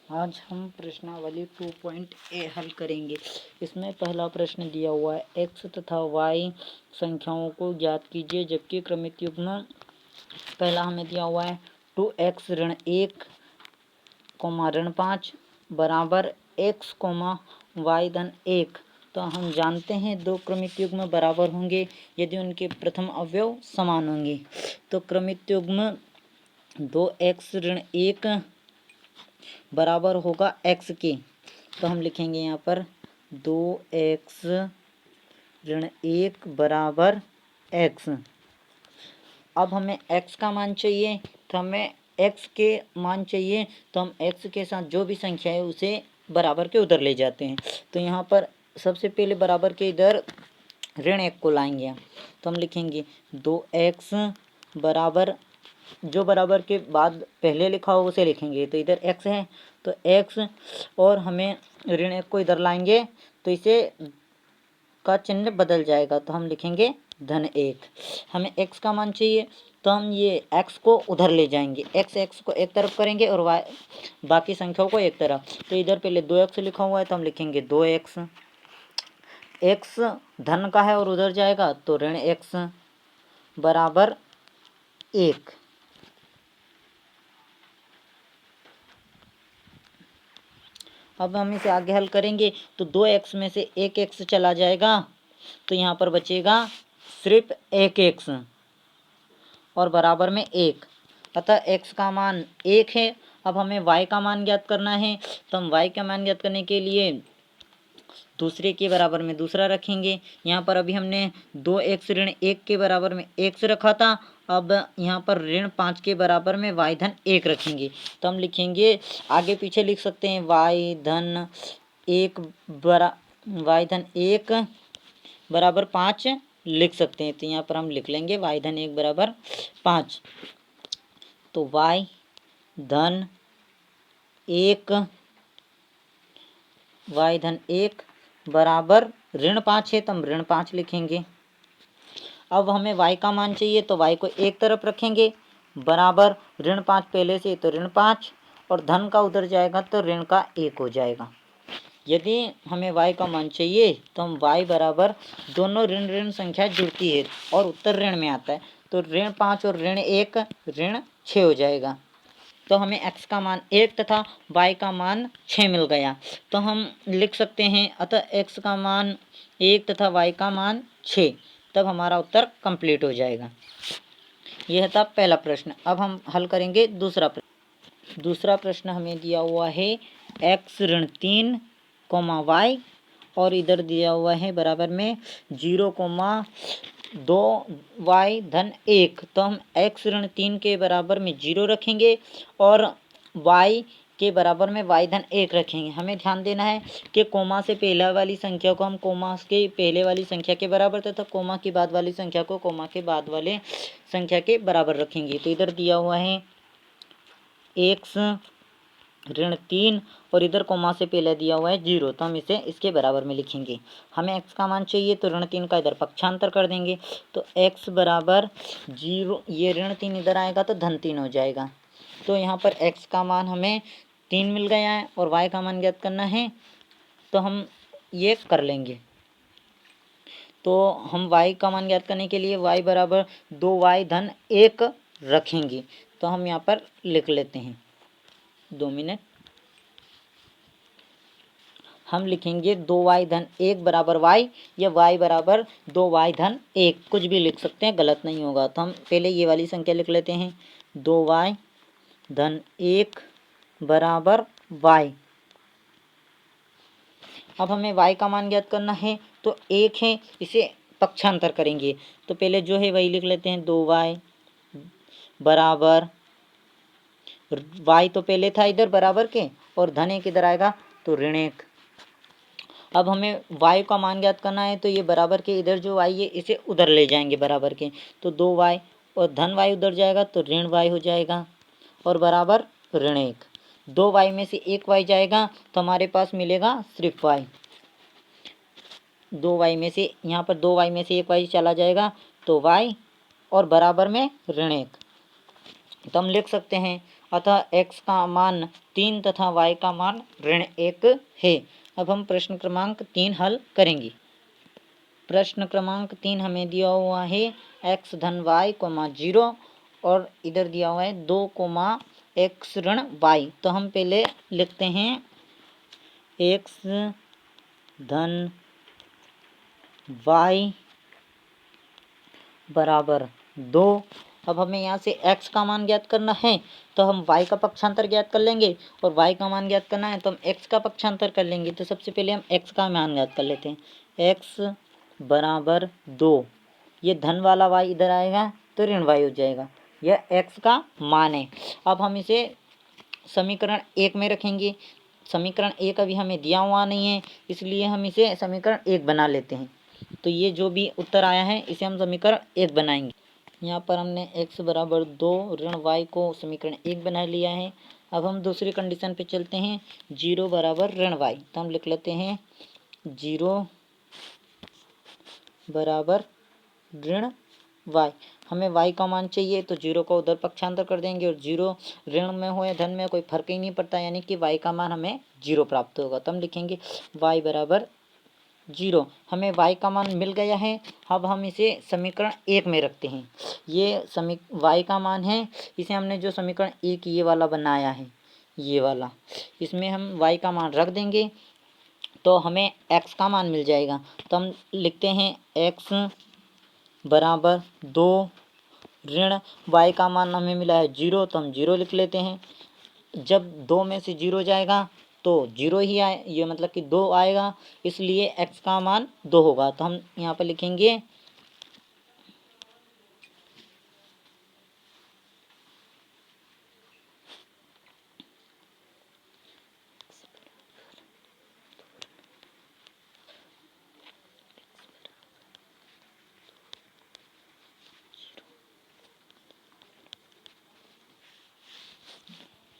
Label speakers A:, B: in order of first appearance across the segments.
A: आज हम प्रश्नावली 2.a हल करेंगे। इसमें पहला प्रश्न दिया हुआ है x तथा y संख्याओं को ज्ञात कीजिए, जबकि क्रमित युग्म पहला हमें दिया हुआ है 2x ऋण 1 ऋण 5 बराबर x y धन 1। तो हम जानते हैं दो क्रमित युग्म बराबर होंगे यदि उनके प्रथम अवयव समान होंगे। तो क्रमित युग्म 2x ऋण 1 बराबर होगा x के। तो हम लिखेंगे यहाँ पर 2x ऋण 1 बराबर x। अब हमें x का मान चाहिए, तो हमें x के मान चाहिए तो हम x के साथ जो भी संख्या है उसे बराबर के उधर ले जाते हैं। तो यहाँ पर सबसे पहले बराबर के इधर ऋण 1 को लाएंगे। तो हम लिखेंगे 2x बराबर, जो बराबर के बाद पहले लिखा हो उसे लिखेंगे। तो इधर x है तो x, और हमें ऋण 1 को इधर लाएंगे तो इसे का चिन्ह बदल जाएगा। तो हम लिखेंगे धन 1। हमें x का मान चाहिए तो हम ये x को उधर ले जाएंगे, x को एक तरफ करेंगे और y बाकी संख्याओं को एक तरफ। तो इधर पहले 2x लिखा हुआ है तो हम लिखेंगे 2x। x धन का है और उधर जाएगा तो ऋण x बराबर 1। अब हम इसे आगे हल करेंगे तो 2x में से 1x चला जाएगा तो यहाँ पर बचेगा सिर्फ 1x और बराबर में 1। अतः x का मान 1 है। अब हमें y का मान ज्ञात करना है तो हम y का मान ज्ञात करने के लिए दूसरे के बराबर में दूसरा रखेंगे। यहाँ पर अभी हमने 2x ऋण 1 के बराबर में x रखा था, अब यहाँ पर ऋण 5 के बराबर में y धन 1 रखेंगे। तो हम लिखेंगे, आगे पीछे लिख सकते हैं, y धन 1 बराबर 5 लिख सकते हैं। तो यहाँ पर हम लिख लेंगे y धन 1 बराबर 5। तो y धन 1 बराबर ऋण 5 है तो हम ऋण 5 लिखेंगे। अब हमें y का मान चाहिए तो y को एक तरफ रखेंगे बराबर ऋण 5 पहले से तो ऋण 5 और धन का उधर जाएगा तो ऋण का 1 हो जाएगा। यदि हमें y का मान चाहिए तो हम y बराबर, दोनों ऋण ऋण संख्या जुड़ती है और उत्तर ऋण में आता है तो ऋण 5 और ऋण 1 ऋण 6 हो जाएगा। तो हमें x का मान 1 तथा y का मान 6 मिल गया। तो हम लिख सकते हैं, अतः x का मान 1 तथा y का मान 6, तब हमारा उत्तर कंप्लीट हो जाएगा। यह था पहला प्रश्न। अब हम हल करेंगे दूसरा प्रश्न। दूसरा प्रश्न हमें दिया हुआ है x ऋण 3 y और इधर दिया हुआ है बराबर में 0,2y धन 1। तो हम x ऋण 3 के बराबर में 0 रखेंगे और y के बराबर में y धन 1 रखेंगे। हमें ध्यान देना है कि कोमा से पहले वाली संख्या को हम कोमा के पहले वाली संख्या के बराबर तथा कोमा के बाद वाली संख्या को कोमा के बाद वाले संख्या के बराबर रखेंगे। तो इधर दिया हुआ है x ऋण 3 और इधर कोमा से पहले दिया हुआ है 0, तो हम इसे इसके बराबर में लिखेंगे। हमें x का मान चाहिए तो ऋण 3 का इधर पक्षांतर कर देंगे तो x बराबर 0, ये ऋण 3 इधर आएगा तो धन 3 हो जाएगा। तो यहाँ पर x का मान हमें 3 मिल गया है और y का मान ज्ञात करना है तो हम ये कर लेंगे। तो हम y का मान ज्ञात करने के लिए y बराबर 2y धन 1 रखेंगे। तो हम यहाँ पर लिख लेते हैं, 2 मिनट। हम लिखेंगे 2y धन 1 बराबर y, या y बराबर 2y धन 1, कुछ भी लिख सकते हैं, गलत नहीं होगा। तो हम पहले ये वाली संख्या लिख लेते हैं, 2y धन 1 बराबर y। अब हमें y का मान ज्ञात करना है तो 1 है, इसे पक्षांतर करेंगे तो पहले जो है वही लिख लेते हैं, 2y बराबर, y तो पहले था इधर बराबर के और धन 1 इधर आएगा तो ऋण 1। अब हमें y का मान ज्ञात करना है तो ये बराबर के इधर जो y है इसे उधर ले जाएंगे बराबर के, तो 2y और धन y उधर जाएगा तो ऋण y हो जाएगा और बराबर ऋण 1। 2y में से 1y जाएगा तो हमारे पास मिलेगा सिर्फ y। 2y में से, यहाँ पर 2y में से 1y चला जाएगा तो y और बराबर में ऋण 1। तो हम लिख सकते हैं, अतः x का मान 3 तथा y का मान -1 है। अब हम प्रश्न क्रमांक 3 हल करेंगे। प्रश्न क्रमांक 3 हमें दिया हुआ है x धन y, 0 और इधर दिया हुआ है 2, x ऋण y। तो हम पहले लिखते हैं x धन y बराबर 2। अब हमें यहाँ से x का मान ज्ञात करना है तो हम y का पक्षांतर ज्ञात कर लेंगे, और y का मान ज्ञात करना है तो हम x का पक्षांतर कर लेंगे। तो सबसे पहले हम x का मान ज्ञात कर लेते हैं। x बराबर 2, ये धन वाला y इधर आएगा तो ऋण y हो जाएगा। यह x का मान है। अब हम इसे समीकरण 1 में रखेंगे। समीकरण 1 अभी हमें दिया हुआ नहीं है, इसलिए हम इसे समीकरण 1 बना लेते हैं। तो ये जो भी उत्तर आया है इसे हम समीकरण 1 बनाएंगे। यहाँ पर हमने x बराबर 2 ऋण y को समीकरण 1 बना लिया है। अब हम दूसरी कंडीशन पे चलते हैं, 0 बराबर ऋण y। तो हम लिख लेते हैं 0 बराबर ऋण y। हमें y का मान चाहिए तो 0 को उधर पक्षांतर कर देंगे, और 0 ऋण में हो या धन में कोई फर्क ही नहीं पड़ता, यानी कि y का मान हमें 0 प्राप्त होगा। तो हम लिखेंगे y बराबर 0। हमें y का मान मिल गया है। अब हम इसे समीकरण 1 में रखते हैं। ये y का मान है, इसे हमने जो समीकरण 1 ये वाला बनाया है, ये वाला, इसमें हम y का मान रख देंगे तो हमें x का मान मिल जाएगा। तो हम लिखते हैं x बराबर 2 ऋण y का मान हमें मिला है 0, तो हम 0 लिख लेते हैं। जब 2 में से 0 जाएगा तो 0 ही आए, ये मतलब कि 2 आएगा, इसलिए x का मान 2 होगा। तो हम यहाँ पर लिखेंगे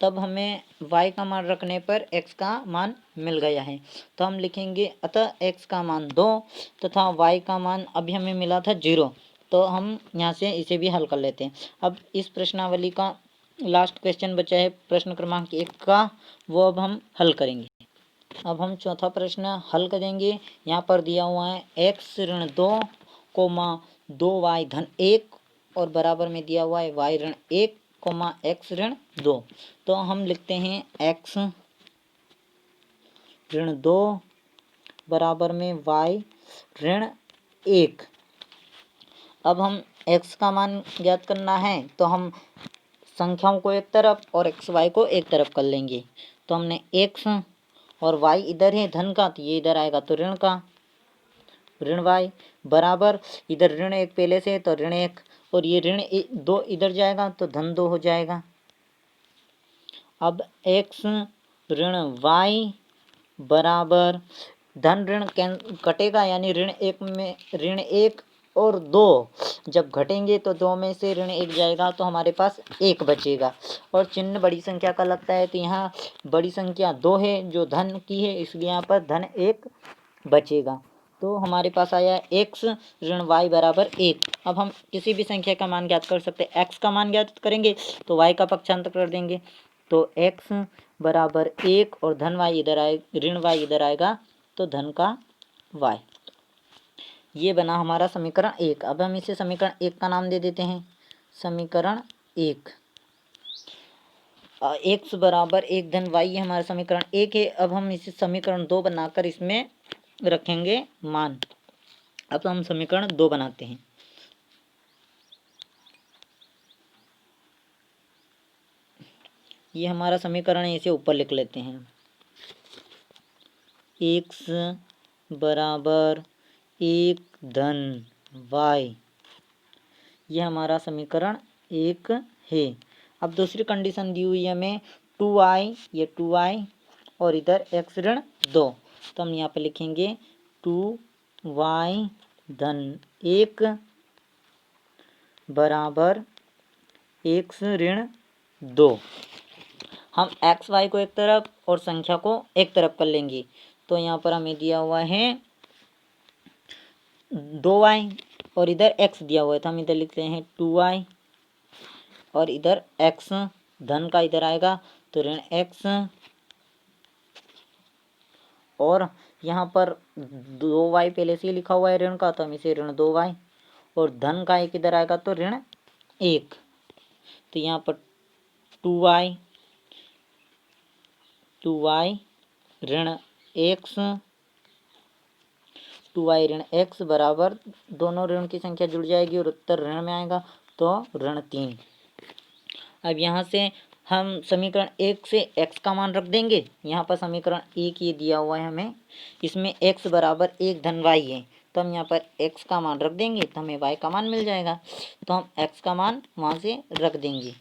A: तब हमें y का मान रखने पर x का मान मिल गया है। तो हम लिखेंगे अतः x का मान 2 तथा y का मान अभी हमें मिला था 0। तो हम यहाँ से इसे भी हल कर लेते हैं। अब इस प्रश्नावली का लास्ट क्वेश्चन बचा है प्रश्न क्रमांक 1 का, वो अब हम हल करेंगे। अब हम चौथा प्रश्न हल करेंगे। यहाँ पर दिया हुआ है x ऋण 2, 2y धन 1 और बराबर में दिया हुआ है y ऋण 1, x ऋण 2। तो हम लिखते हैं x ऋण 2 बराबर में y ऋण 1। अब हम x का मान ज्ञात करना है तो हम संख्याओं को एक तरफ और एक्स वाई को एक तरफ कर लेंगे। तो हमने x और y इधर है धन का, तो ये इधर आएगा तो ऋण का, ऋण y बराबर इधर ऋण 1 पहले से तो ऋण 1, और ये ऋण 2 इधर जाएगा तो धन 2 हो जाएगा। अब x ऋण y बराबर धन ऋण कटेगा, यानी ऋण 1 में ऋण 1 और 2 जब घटेंगे तो 2 में से ऋण 1 जाएगा तो हमारे पास 1 बचेगा, और चिन्ह बड़ी संख्या का लगता है तो यहाँ बड़ी संख्या 2 है जो धन की है, इसलिए यहाँ पर धन 1 बचेगा। तो हमारे पास आया x ऋण y बराबर 1। अब हम किसी भी संख्या का मान ज्ञात कर सकते हैं। x का मान ज्ञात करेंगे तो y का पक्षांतर कर देंगे, तो x बराबर 1 और धन y इधर आए, ऋण y इधर आएगा तो धन का y। ये बना हमारा समीकरण 1। अब हम इसे समीकरण 1 का नाम दे देते हैं, समीकरण 1। x बराबर 1 धन y, ये हमारा समीकरण 1 है। अब हम इसे समीकरण 2 बनाकर इसमें रखेंगे मान। अब हम समीकरण 2 बनाते हैं। ये हमारा समीकरण है, इसे ऊपर लिख लेते हैं। x बराबर 1 धन y, ये हमारा समीकरण 1 है। अब दूसरी कंडीशन दी हुई है हमें 2y, ये 2y और इधर x ऋण 2। तो हम यहाँ पे लिखेंगे 2y धन 1 बराबर x ऋण 2। हम x y को एक तरफ और संख्या को एक तरफ कर लेंगे। तो यहाँ पर हमें दिया हुआ है 2y और इधर x दिया हुआ है, तो हम इधर लिखते हैं 2y और इधर x धन का इधर आएगा तो ऋण x, और यहाँ पर 2y पहले से ही लिखा हुआ है ऋण का, तो हम इसे ऋण 2y, और धन का एक इधर आएगा तो ऋण 1, तो यहाँ पर 2y ऋण x, 2y ऋण x बराबर, दोनों ऋण की संख्या जुड़ जाएगी और उत्तर ऋण में आएगा तो ऋण 3। अब यहाँ से हम समीकरण 1 से x का मान रख देंगे। यहाँ पर समीकरण 1 ये दिया हुआ है हमें, इसमें x बराबर 1 धन y है, तो हम यहाँ पर x का मान रख देंगे तो हमें y का मान मिल जाएगा। तो हम x का मान वहाँ से रख देंगे।